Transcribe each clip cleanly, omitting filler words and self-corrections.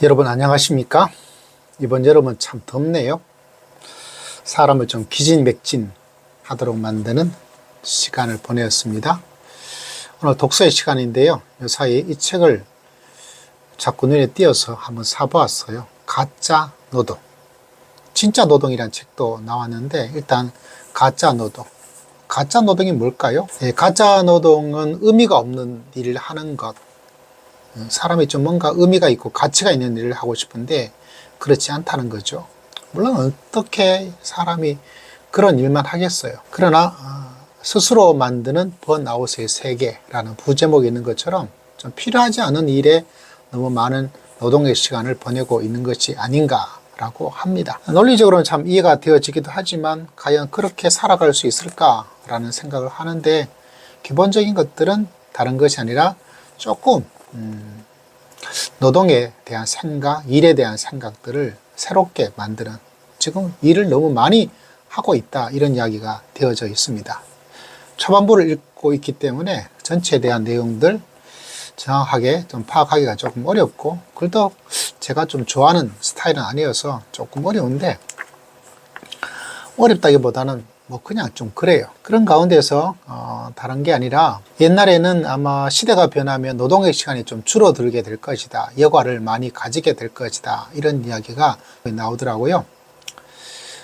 여러분 안녕하십니까? 이번 여름은 참 덥네요. 사람을 좀 기진맥진 하도록 만드는 시간을 보내었습니다. 오늘 독서의 시간인데요. 이 사이 이 책을 자꾸 눈에 띄어서 한번 사보았어요. 가짜 노동. 진짜 노동이란 책도 나왔는데 일단 가짜 노동. 가짜 노동이 뭘까요? 가짜 노동은 의미가 없는 일을 하는 것. 사람이 좀 뭔가 의미가 있고 가치가 있는 일을 하고 싶은데 그렇지 않다는 거죠. 물론 어떻게 사람이 그런 일만 하겠어요. 그러나 스스로 만드는 번아웃의 세계라는 부제목이 있는 것처럼 좀 필요하지 않은 일에 너무 많은 노동의 시간을 보내고 있는 것이 아닌가라고 합니다. 논리적으로는 참 이해가 되어지기도 하지만 과연 그렇게 살아갈 수 있을까라는 생각을 하는데 기본적인 것들은 다른 것이 아니라 조금 노동에 대한 생각, 일에 대한 생각들을 새롭게 만드는, 지금 일을 너무 많이 하고 있다 이런 이야기가 되어져 있습니다. 초반부를 읽고 있기 때문에 전체에 대한 내용들 정확하게 좀 파악하기가 조금 어렵고, 그래도 제가 좀 좋아하는 스타일은 아니어서 조금 어려운데, 어렵다기보다는 뭐 그냥 좀 그래요. 그런 가운데서 다른 게 아니라 옛날에는 아마 시대가 변하면 노동의 시간이 좀 줄어들게 될 것이다. 여가를 많이 가지게 될 것이다. 이런 이야기가 나오더라고요.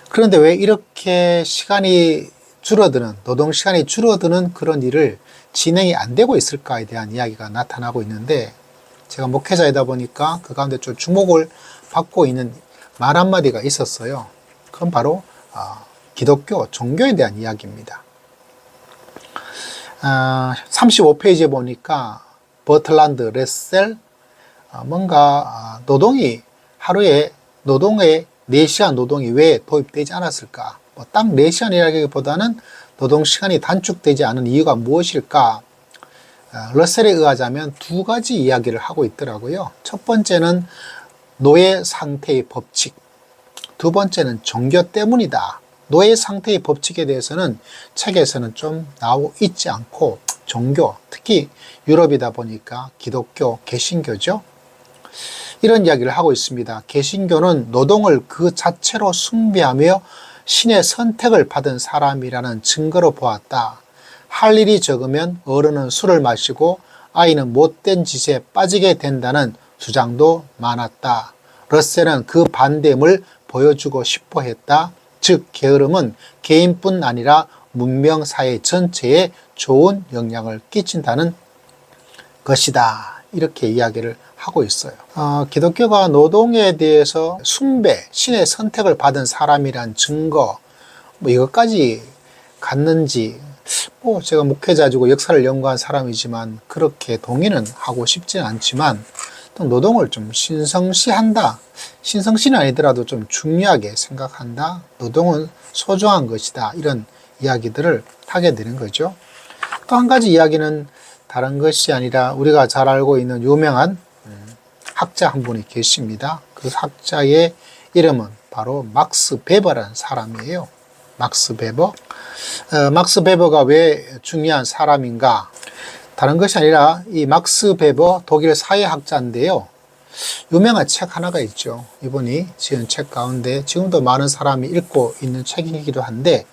그런데 왜 이렇게 시간이 줄어드는, 노동 시간이 줄어드는 그런 일을 진행이 안 되고 있을까에 대한 이야기가 나타나고 있는데, 제가 목회자이다 보니까 그 가운데 좀 주목을 받고 있는 말 한마디가 있었어요. 그건 바로 기독교, 종교에 대한 이야기입니다. 35페이지에 보니까 버틀란드, 레셀, 뭔가 노동이 하루에 노동에 4시간 노동이 왜 도입되지 않았을까? 딱 4시간이라기보다는 노동시간이 단축되지 않은 이유가 무엇일까? 러셀에 의하자면 두 가지 이야기를 하고 있더라고요. 첫 번째는 노예 상태의 법칙, 두 번째는 종교 때문이다. 노예 상태의 법칙에 대해서는 책에서는 좀 나오고 있지 않고, 종교, 특히 유럽이다 보니까 기독교, 개신교죠. 이런 이야기를 하고 있습니다. 개신교는 노동을 그 자체로 숭배하며 신의 선택을 받은 사람이라는 증거로 보았다. 할 일이 적으면 어른은 술을 마시고 아이는 못된 짓에 빠지게 된다는 주장도 많았다. 러셀은 그 반대임을 보여주고 싶어 했다. 즉 게으름은 개인뿐 아니라 문명사회 전체에 좋은 영향을 끼친다는 것이다. 이렇게 이야기를 하고 있어요. 기독교가 노동에 대해서 숭배, 신의 선택을 받은 사람이란 증거, 이것까지 갖는지, 제가 목회자지고 역사를 연구한 사람이지만 그렇게 동의는 하고 싶지는 않지만, 또 노동을 좀 신성시한다. 신성시는 아니더라도 좀 중요하게 생각한다. 노동은 소중한 것이다. 이런 이야기들을 하게 되는 거죠. 또 한 가지 이야기는 다른 것이 아니라 우리가 잘 알고 있는 유명한 학자 한 분이 계십니다. 그 학자의 이름은 바로 막스 베버라는 사람이에요. 막스 베버. 막스 베버가 왜 중요한 사람인가? 다른 것이 아니라 이 막스 베버, 독일 사회학자인데요. 유명한 책 하나가 있죠. 이분이 지은 책 가운데 지금도 많은 사람이 읽고 있는 책이기도 한데,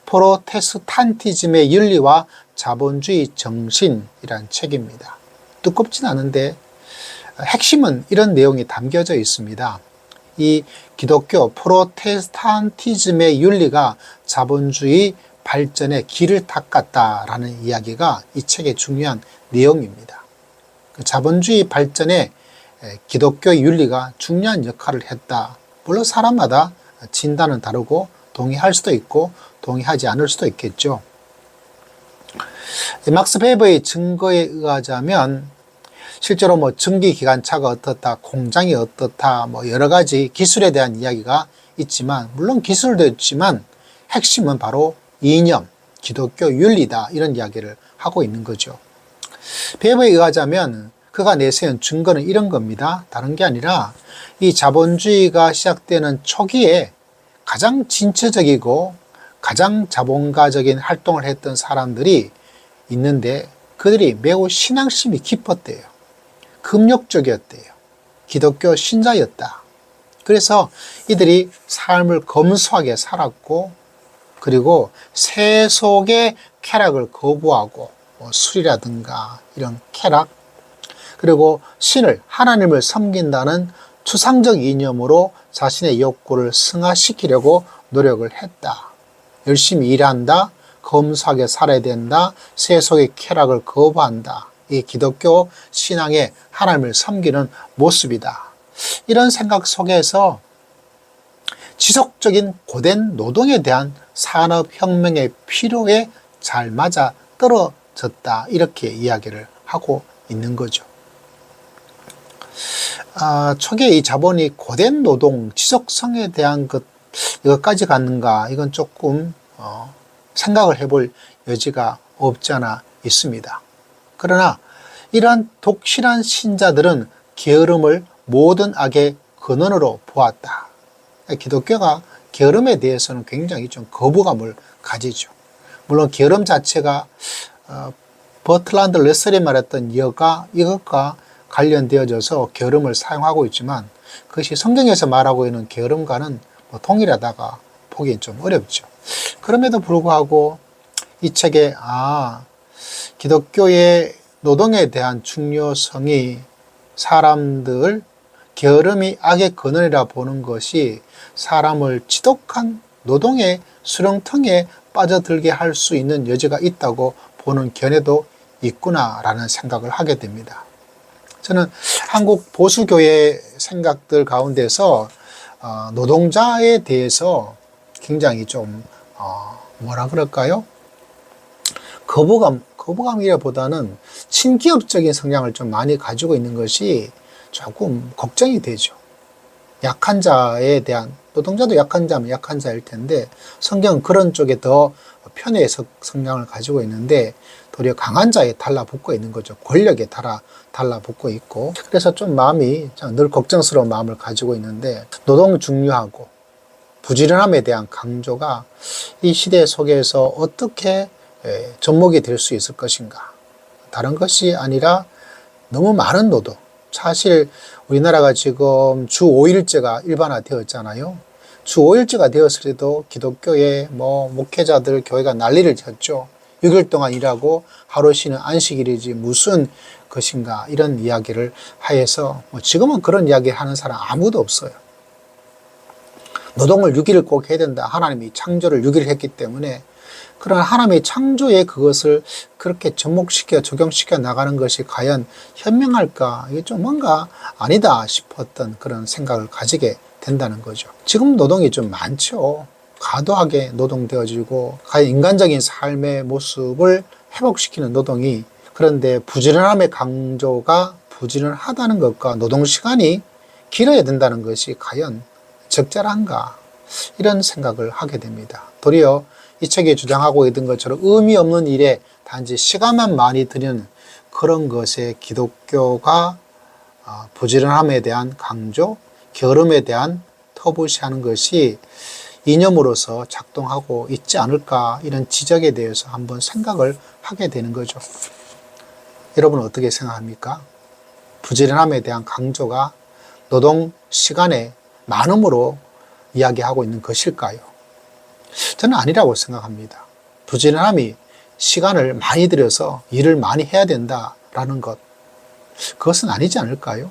프로테스탄티즘의 윤리와 자본주의 정신이란 책입니다. 두껍진 않은데 핵심은 이런 내용이 담겨져 있습니다. 이 기독교 프로테스탄티즘의 윤리가 자본주의 발전의 길을 닦았다라는 이야기가 이 책의 중요한 내용입니다. 자본주의 발전에 기독교의 윤리가 중요한 역할을 했다. 물론 사람마다 진단은 다르고 동의할 수도 있고 동의하지 않을 수도 있겠죠. 막스 베버의 증거에 의하자면 실제로 전기기관차가 어떻다, 공장이 어떻다, 여러 가지 기술에 대한 이야기가 있지만, 물론 기술도 있지만 핵심은 바로 이념, 기독교 윤리다. 이런 이야기를 하고 있는 거죠. 베버에 의하자면 그가 내세운 증거는 이런 겁니다. 다른 게 아니라 이 자본주의가 시작되는 초기에 가장 진취적이고 가장 자본가적인 활동을 했던 사람들이 있는데 그들이 매우 신앙심이 깊었대요. 금욕적이었대요. 기독교 신자였다. 그래서 이들이 삶을 검소하게 살았고, 그리고 세속의 쾌락을 거부하고 술이라든가 이런 쾌락, 그리고 신을, 하나님을 섬긴다는 추상적 이념으로 자신의 욕구를 승화시키려고 노력을 했다. 열심히 일한다, 검소하게 살아야 된다, 세속의 쾌락을 거부한다. 이 기독교 신앙의 하나님을 섬기는 모습이다. 이런 생각 속에서 지속적인 고된 노동에 대한 산업혁명의 필요에 잘 맞아 떨어졌다. 이렇게 이야기를 하고 있는 거죠. 초기에 이 자본이 고된 노동, 지속성에 대한 이것까지 갔는가? 이건 조금 생각을 해볼 여지가 없지 않아 있습니다. 그러나 이러한 독실한 신자들은 게으름을 모든 악의 근원으로 보았다. 기독교가 게으름에 대해서는 굉장히 좀 거부감을 가지죠. 물론 게으름 자체가 버틀란드 러셀이 말했던 이것과 관련되어져서 게으름을 사용하고 있지만 그것이 성경에서 말하고 있는 게으름과는 동일하다가 보기엔 좀 어렵죠. 그럼에도 불구하고 이 책에 기독교의 노동에 대한 중요성이 사람들 게으름이 악의 근원이라 보는 것이 사람을 지독한 노동의 수렁텅에 빠져들게 할 수 있는 여지가 있다고 보는 견해도 있구나라는 생각을 하게 됩니다. 저는 한국 보수교회 생각들 가운데서 노동자에 대해서 굉장히 좀 뭐라 그럴까요? 거부감이라보다는 친기업적인 성향을 좀 많이 가지고 있는 것이 조금 걱정이 되죠. 약한 자에 대한, 노동자도 약한 자면 약한 자일 텐데 성경은 그런 쪽에 더 편의 성향을 가지고 있는데 도리어 강한 자에 달라붙고 있는 거죠. 권력에 달라붙고 있고, 그래서 좀 마음이 늘 걱정스러운 마음을 가지고 있는데, 노동 중요하고 부지런함에 대한 강조가 이 시대 속에서 어떻게 접목이 될 수 있을 것인가. 다른 것이 아니라 너무 많은 노동, 사실 우리나라가 지금 주 5일제가 일반화되었잖아요. 주 5일제가 되었을 때도 기독교의 목회자들, 교회가 난리를 쳤죠. 6일 동안 일하고 하루 쉬는 안식일이지 무슨 것인가, 이런 이야기를 하여서 지금은 그런 이야기 하는 사람 아무도 없어요. 노동을 6일을 꼭 해야 된다. 하나님이 창조를 6일 했기 때문에. 그러나 하나님의 창조에 그것을 그렇게 접목시켜 적용시켜 나가는 것이 과연 현명할까? 이게 좀 뭔가 아니다 싶었던 그런 생각을 가지게 된다는 거죠. 지금 노동이 좀 많죠. 과도하게 노동되어지고 과연 인간적인 삶의 모습을 회복시키는 노동이, 그런데 부지런함의 강조가 부지런하다는 것과 노동시간이 길어야 된다는 것이 과연 적절한가? 이런 생각을 하게 됩니다. 도리어 이 책에 주장하고 있던 것처럼 의미 없는 일에 단지 시간만 많이 드는 그런 것에 기독교가 부지런함에 대한 강조, 게으름에 대한 터부시하는 것이 이념으로서 작동하고 있지 않을까, 이런 지적에 대해서 한번 생각을 하게 되는 거죠. 여러분은 어떻게 생각합니까? 부지런함에 대한 강조가 노동 시간의 많음으로 이야기하고 있는 것일까요? 저는 아니라고 생각합니다. 부지런함이 시간을 많이 들여서 일을 많이 해야 된다라는 것, 그것은 아니지 않을까요?